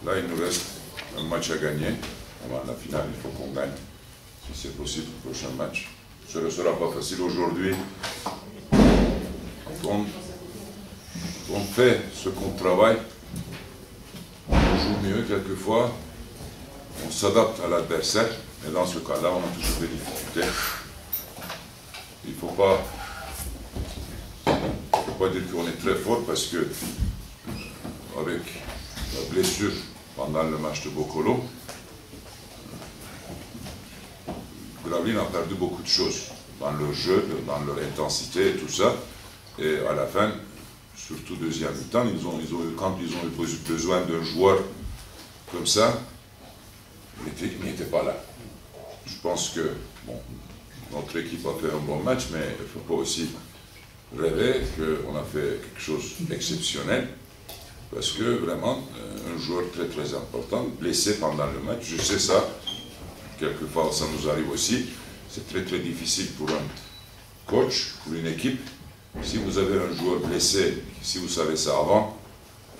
Là, il nous reste un match à gagner. La finale, il faut qu'on gagne. Si c'est possible, le prochain match. Ce ne sera pas facile aujourd'hui. On fait ce qu'on travaille. On joue mieux quelquefois. On s'adapte à l'adversaire. Et dans ce cas-là, on a toujours des difficultés. Il ne faut pas dire qu'on est très fort parce que avec la blessure pendant le match de Bokolo, Gravelines a perdu beaucoup de choses dans leur jeu, dans leur intensité et tout ça. Et à la fin, surtout deuxième mi-temps, quand ils ont eu besoin d'un joueur comme ça, il n'était pas là. Je pense que bon, notre équipe a fait un bon match, mais il ne faut pas aussi rêver qu'on a fait quelque chose d'exceptionnel. Parce que vraiment, un joueur très très important, blessé pendant le match, je sais ça, quelquefois ça nous arrive aussi, c'est très très difficile pour un coach, pour une équipe. Si vous avez un joueur blessé, si vous savez ça avant,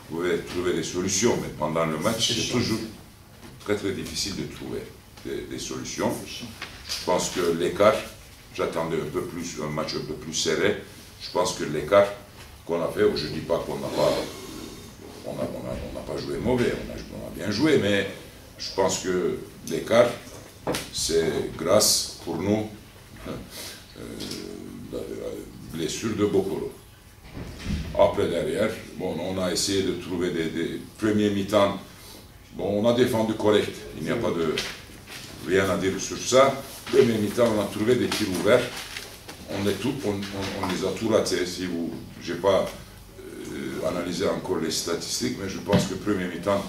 vous pouvez trouver des solutions, mais pendant le match, c'est toujours très très difficile de trouver des solutions. Je pense que l'écart, j'attendais un match un peu plus serré, je pense que l'écart qu'on a fait, je ne dis pas qu'on n'a pas joué mauvais, on a bien joué, mais je pense que l'écart, c'est grâce pour nous la blessure de Bokolo. Après, derrière, bon, on a essayé de trouver des premiers mi-temps. Bon, on a défendu correct, il n'y a pas de rien à dire sur ça. Premier mi-temps, on a trouvé des tirs ouverts. On les a tout ratés. Je n'ai pas analysé encore les statistiques, mais je pense que premier mi-temps,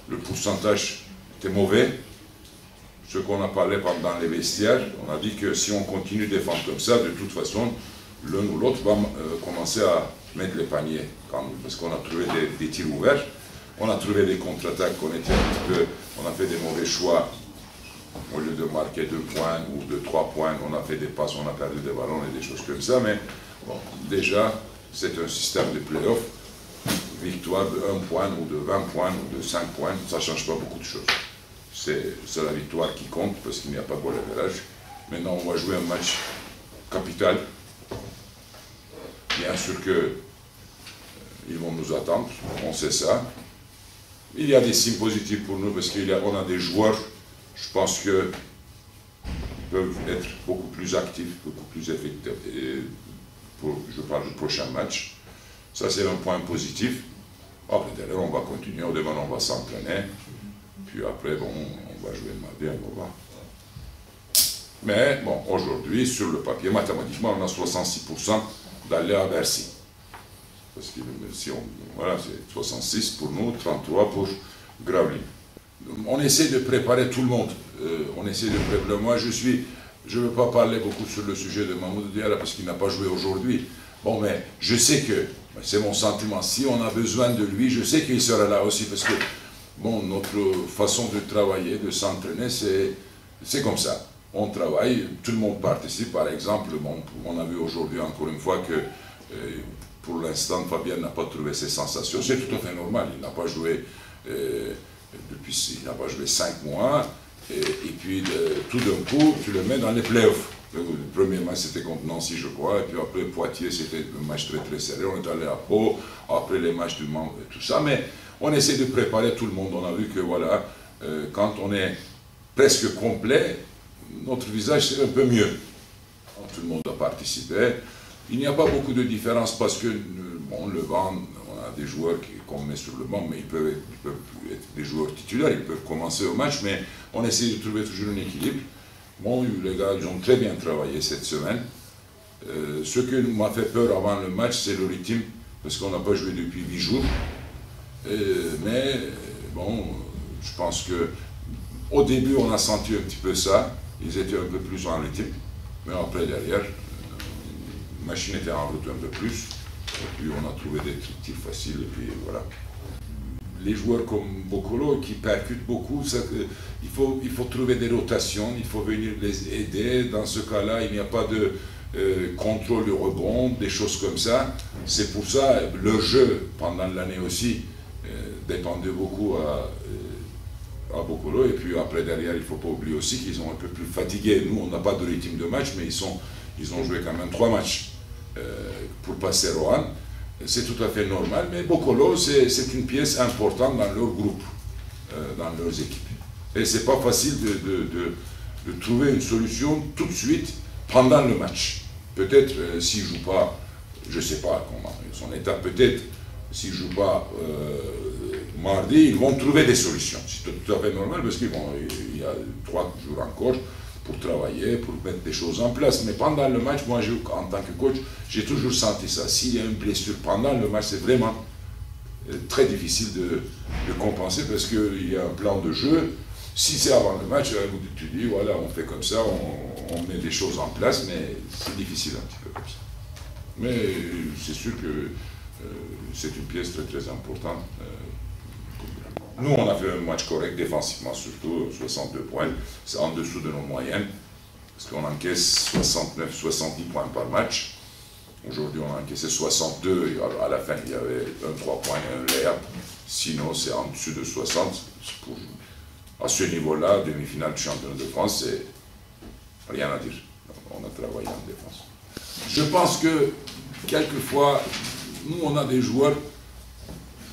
le pourcentage était mauvais. Ce qu'on a parlé pendant les vestiaires, on a dit que si on continue de défendre comme ça, de toute façon, l'un ou l'autre va commencer à mettre les paniers, parce qu'on a trouvé des tirs ouverts, on a trouvé des contre-attaques, on a fait des mauvais choix. Au lieu de marquer 2 points ou de 3 points, on a fait des passes, on a perdu des ballons et des choses comme ça, mais bon, déjà, c'est un système de play-off. Victoire de 1 point ou de 20 points ou de 5 points, ça ne change pas beaucoup de choses. C'est la victoire qui compte parce qu'il n'y a pas de goal average. Maintenant, on va jouer un match capital. Bien sûr qu'ils vont nous attendre, on sait ça. Il y a des signes positifs pour nous parce qu'on a des joueurs, je pense qu'ils peuvent être beaucoup plus actifs, beaucoup plus effectifs. Je parle du prochain match. Ça, c'est un point positif. Après, derrière, on va continuer. Demain, on va s'entraîner. Puis après, bon, on va jouer mardi, on va voir. Mais, bon, aujourd'hui, sur le papier, mathématiquement, on a 66% d'aller à Bercy. Parce que si voilà, c'est 66 pour nous, 33 pour Gravelines. On essaie de préparer tout le monde. Moi, je ne veux pas parler beaucoup sur le sujet de Mahmoud Diarra parce qu'il n'a pas joué aujourd'hui. Bon, mais je sais que, c'est mon sentiment, si on a besoin de lui, je sais qu'il sera là aussi parce que, bon, notre façon de travailler, de s'entraîner, c'est comme ça. On travaille, tout le monde participe. Par exemple, bon, on a vu aujourd'hui encore une fois que, pour l'instant, Fabien n'a pas trouvé ses sensations. C'est tout à fait normal. Il n'a pas joué il n'a pas joué 5 mois. Et puis, tout d'un coup, tu le mets dans les playoffs. Le premier match, c'était contre Nancy, je crois. Et puis après, Poitiers, c'était un match très très serré. On est allé à Pau. Après les matchs du Mans et tout ça. Mais on essaie de préparer tout le monde. On a vu que, voilà, quand on est presque complet, notre visage, c'est un peu mieux. Tout le monde a participé. Il n'y a pas beaucoup de différence parce que, bon, le banc, on a des joueurs qu'on met sur le banc, mais ils peuvent être des joueurs titulaires, ils peuvent commencer au match, mais on essaie de trouver toujours un équilibre. Bon, les gars, ils ont très bien travaillé cette semaine. Ce qui m'a fait peur avant le match, c'est le rythme, parce qu'on n'a pas joué depuis 8 jours. Mais, bon, je pense que au début, on a senti un petit peu ça. Ils étaient un peu plus en rythme, mais après, derrière, la machine était en route un peu plus, et puis on a trouvé des tirs faciles, et puis voilà. Les joueurs comme Bokolo qui percutent beaucoup, il faut trouver des rotations, il faut venir les aider. Dans ce cas-là, il n'y a pas de contrôle de rebond, des choses comme ça. C'est pour ça, le jeu, pendant l'année aussi, dépendait beaucoup à Boccolo. Et puis après, derrière, il ne faut pas oublier aussi qu'ils ont un peu plus fatigué. Nous, on n'a pas de rythme de match, mais ils ont joué quand même 3 matchs pour passer Roanne. C'est tout à fait normal, mais Boccolo, c'est une pièce importante dans leur groupe, dans leurs équipes. Et ce n'est pas facile de trouver une solution tout de suite pendant le match. Peut-être s'il ne joue pas, je ne sais pas comment, son état, peut-être s'il ne joue pas mardi, ils vont trouver des solutions. C'est tout à fait normal parce qu'il y a 3 jours encore pour travailler, pour mettre des choses en place. Mais pendant le match, moi, en tant que coach, j'ai toujours senti ça. S'il y a une blessure pendant le match, c'est vraiment très difficile de compenser parce qu'il y a un plan de jeu. Si c'est avant le match, tu dis, voilà, on fait comme ça, on met des choses en place, mais c'est difficile un petit peu comme ça. Mais c'est sûr que c'est une pièce très très importante. Nous, on a fait un match correct, défensivement surtout, 62 points. C'est en dessous de nos moyennes, parce qu'on encaisse 69-70 points par match. Aujourd'hui, on a encaissé 62, et à la fin, il y avait 3 points et un layup. Sinon, c'est en dessous de 60. À ce niveau-là, demi-finale du championnat de France, c'est rien à dire. On a travaillé en défense. Je pense que, quelquefois, nous, on a des joueurs,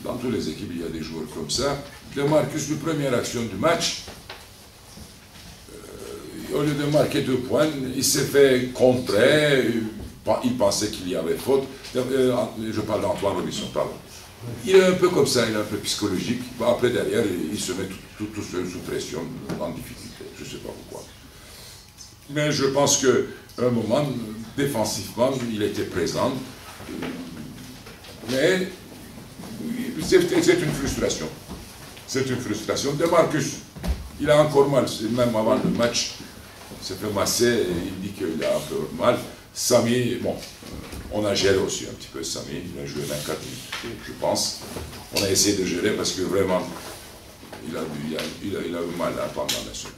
dans toutes les équipes, il y a des joueurs comme ça. De Marcus, la première action du match, au lieu de marquer 2 points, il s'est fait contrer, il pensait qu'il y avait faute. Je parle d'Antoine Robinson, pardon. Il est un peu comme ça, il est un peu psychologique. Après, derrière, il se met tout seul sous pression, en difficulté. Je ne sais pas pourquoi. Mais je pense qu'à un moment, défensivement, il était présent. Mais c'est une frustration. C'est une frustration. De Marcus, il a encore mal. Même avant le match, il s'est fait masser. Il dit qu'il a un peu mal. Samy, bon, on a géré aussi un petit peu Samy. Il a joué 24 minutes, je pense. On a essayé de gérer parce que vraiment, il a eu mal pendant la semaine.